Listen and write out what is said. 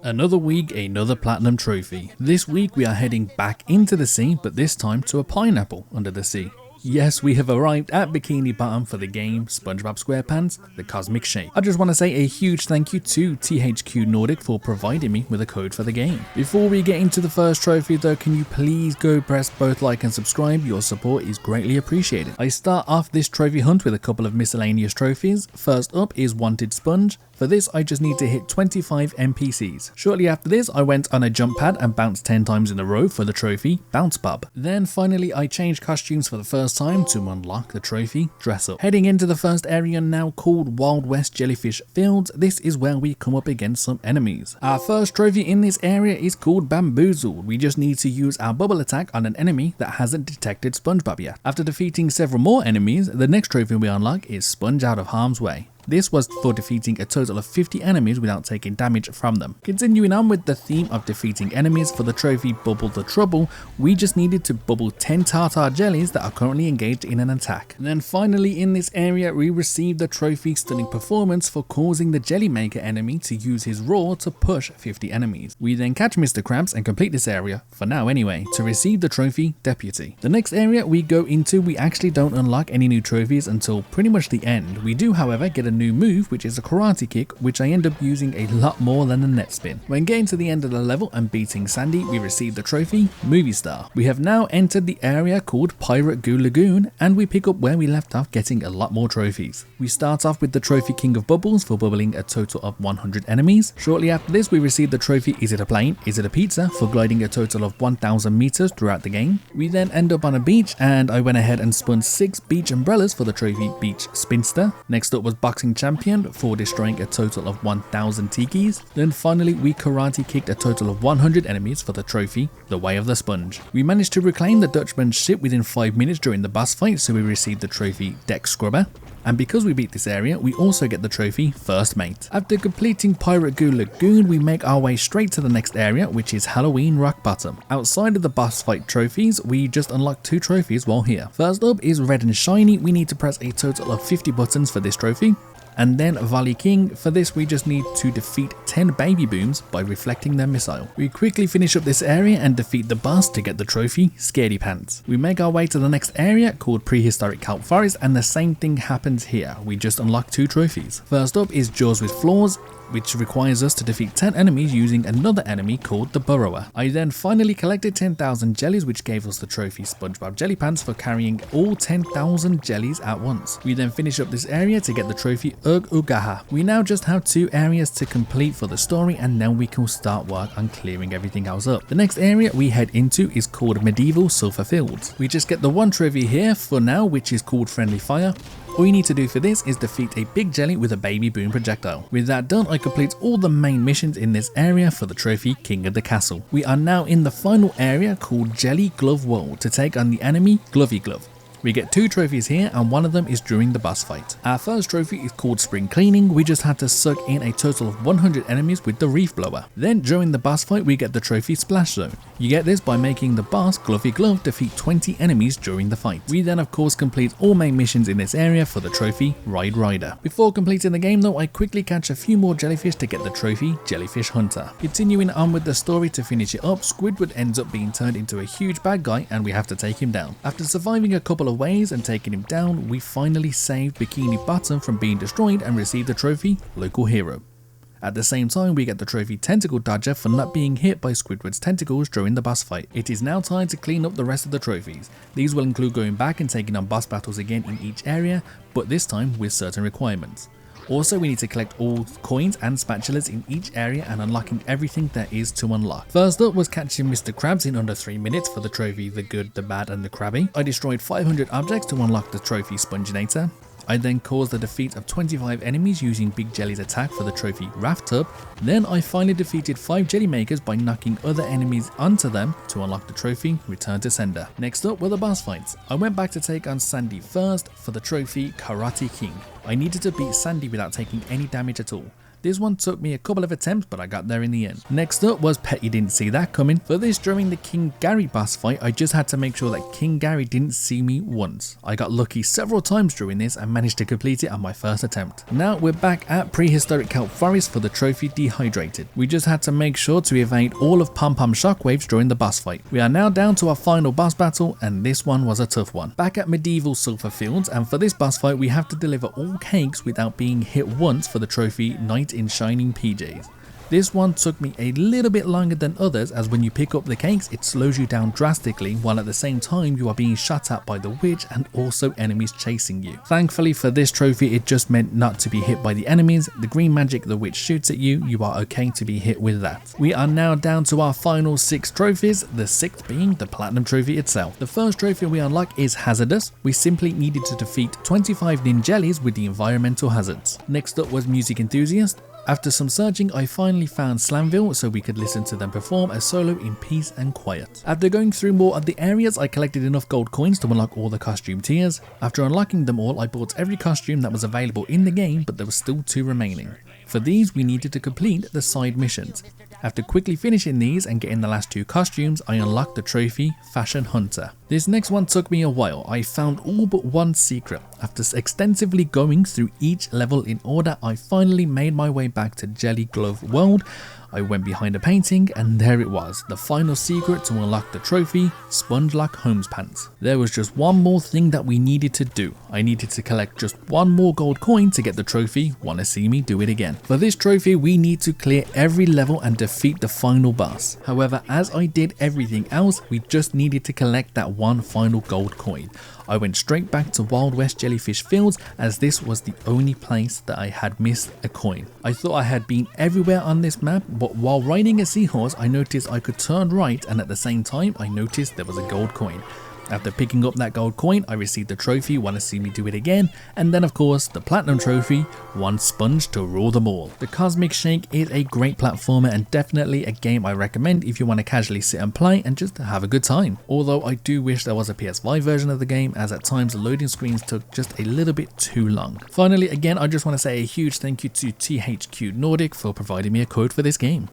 Another week, another platinum trophy. This week we are heading back into the sea, but this time to a pineapple under the sea. Yes, we have arrived at Bikini Bottom for the game SpongeBob SquarePants, the Cosmic Shake. I just want to say a huge thank you to THQ Nordic for providing me with a code for the game. Before we get into the first trophy though, can you please go press both like and subscribe? Your support is greatly appreciated. I start off this trophy hunt with a couple of miscellaneous trophies. First up is Wanted Sponge. For this, I just need to hit 25 NPCs. Shortly after this, I went on a jump pad and bounced 10 times in a row for the trophy Bounce Bob. Then finally, I changed costumes for the first time to unlock the trophy Dress Up. Heading into the first area now called Wild West Jellyfish Fields, this is where we come up against some enemies. Our first trophy in this area is called Bamboozled. We just need to use our bubble attack on an enemy that hasn't detected SpongeBob yet. After defeating several more enemies, the next trophy we unlock is Sponge Out of Harm's Way. This was for defeating a total of 50 enemies without taking damage from them. Continuing on with the theme of defeating enemies, for the trophy Bubble the Trouble, we just needed to bubble 10 tartar jellies that are currently engaged in an attack. And then finally in this area we received the trophy Stunning Performance for causing the Jelly Maker enemy to use his roar to push 50 enemies. We then catch Mr. Krabs and complete this area, for now anyway, to receive the trophy Deputy. The next area we go into, we actually don't unlock any new trophies until pretty much the end. We do however get a new move, which is a karate kick, which I end up using a lot more than a net spin. When getting to the end of the level and beating Sandy, we receive the trophy Movie Star. We have now entered the area called Pirate Goo Lagoon, and we pick up where we left off, getting a lot more trophies. We start off with the trophy King of Bubbles for bubbling a total of 100 enemies. Shortly after this we receive the trophy Is It a Plane? Is It a Pizza? For gliding a total of 1000 meters throughout the game. We then end up on a beach, and I went ahead and spun 6 beach umbrellas for the trophy Beach Spinster. Next up was Boxing Champion for destroying a total of 1000 tikis. Then finally we karate kicked a total of 100 enemies for the trophy The Way of the Sponge. We managed to reclaim the Dutchman's ship within 5 minutes during the boss fight, so we received the trophy Deck Scrubber. And because we beat this area, we also get the trophy First Mate. After completing Pirate Goo Lagoon, we make our way straight to the next area, which is Halloween Rock Bottom. Outside of the boss fight trophies, we just unlocked 2 trophies while here. First up is Red and Shiny. We need to press a total of 50 buttons for this trophy. And then Volley King. For this we just need to defeat 10 baby booms by reflecting their missile. We quickly finish up this area and defeat the boss to get the trophy Scaredy Pants. We make our way to the next area called Prehistoric Kelp Forest, and the same thing happens here. We just unlock 2 trophies. First up is Jaws with Flaws, which requires us to defeat 10 enemies using another enemy called the Burrower. I then finally collected 10,000 jellies, which gave us the trophy SpongeBob Jelly Pants for carrying all 10,000 jellies at once. We then finish up this area to get the trophy Ugh Ugaha. We now just have 2 areas to complete for the story, and then we can start work on clearing everything else up. The next area we head into is called Medieval Sulphur Fields. We just get the one trophy here for now, which is called Friendly Fire. All you need to do for this is defeat a big jelly with a baby boom projectile. With that done, I complete all the main missions in this area for the trophy King of the Castle. We are now in the final area called Jelly Glove World to take on the enemy Glovey Glove. We get 2 trophies here, and one of them is during the boss fight. Our first trophy is called Spring Cleaning. We just had to suck in a total of 100 enemies with the Reef Blower. Then during the boss fight we get the trophy Splash Zone. You get this by making the boss Glovey Glove defeat 20 enemies during the fight. We then of course complete all main missions in this area for the trophy Ride Rider. Before completing the game though, I quickly catch a few more jellyfish to get the trophy Jellyfish Hunter. Continuing on with the story to finish it up, Squidward ends up being turned into a huge bad guy and we have to take him down. After surviving a couple of ways and taking him down, we finally saved Bikini Bottom from being destroyed and received the trophy Local Hero. At the same time, we get the trophy Tentacle Dodger for not being hit by Squidward's tentacles during the boss fight. It is now time to clean up the rest of the trophies. These will include going back and taking on boss battles again in each area, but this time with certain requirements. Also, we need to collect all coins and spatulas in each area and unlocking everything there is to unlock. First up was catching Mr. Krabs in under 3 minutes for the trophy The Good, the Bad and the Krabby. I destroyed 500 objects to unlock the trophy Sponginator. I then caused the defeat of 25 enemies using Big Jelly's attack for the trophy Raft Tub. Then I finally defeated 5 Jelly Makers by knocking other enemies onto them to unlock the trophy Return to Sender. Next up were the boss fights. I went back to take on Sandy first for the trophy Karate King. I needed to beat Sandy without taking any damage at all. This one took me a couple of attempts, but I got there in the end. Next up was Bet You Didn't See That Coming. For this, during the King Gary boss fight, I just had to make sure that King Gary didn't see me once. I got lucky several times during this and managed to complete it on my first attempt. Now we're back at prehistoric kelp forest for the trophy Dehydrated. We just had to make sure to evade all of Pom Pom shockwaves during the boss fight. We are now down to our final boss battle, and this one was a tough one. Back at medieval sulfur fields, and for this boss fight we have to deliver all cakes without being hit once for the trophy Knight in Shining PJs. This one took me a little bit longer than others, as when you pick up the cakes it slows you down drastically, while at the same time you are being shot at by the witch and also enemies chasing you. Thankfully for this trophy it just meant not to be hit by the enemies. The green magic the witch shoots at you, you are okay to be hit with that. We are now down to our final 6 trophies, the 6th being the platinum trophy itself. The first trophy we unlock is hazardous. We simply needed to defeat 25 ninjellies with the environmental hazards. Next up was music enthusiast. After some searching, I finally found Slamville so we could listen to them perform a solo in peace and quiet. After going through more of the areas, I collected enough gold coins to unlock all the costume tiers. After unlocking them all, I bought every costume that was available in the game, but there was still 2 remaining. For these, we needed to complete the side missions. After quickly finishing these and getting the last 2 costumes, I unlocked the trophy Fashion Hunter. This next one took me a while. I found all but one secret. After extensively going through each level in order, I finally made my way back to Jelly Glove World. I went behind a painting and there it was, the final secret to unlock the trophy, SpongeBob SquarePants. There was just one more thing that we needed to do. I needed to collect just one more gold coin to get the trophy. Wanna see me do it again? For this trophy we need to clear every level and defeat the final boss. However, as I did everything else, we just needed to collect that one final gold coin. I went straight back to Wild West Jellyfish Fields, as this was the only place that I had missed a coin. I thought I had been everywhere on this map, but while riding a seahorse I noticed I could turn right, and at the same time I noticed there was a gold coin. After picking up that gold coin, I received the trophy Wanna See Me Do It Again, and then of course the platinum trophy, One Sponge to Rule Them All. The Cosmic Shake is a great platformer and definitely a game I recommend if you want to casually sit and play and just have a good time. Although I do wish there was a PS5 version of the game, as at times the loading screens took just a little bit too long. Finally, again I just want to say a huge thank you to THQ Nordic for providing me a code for this game.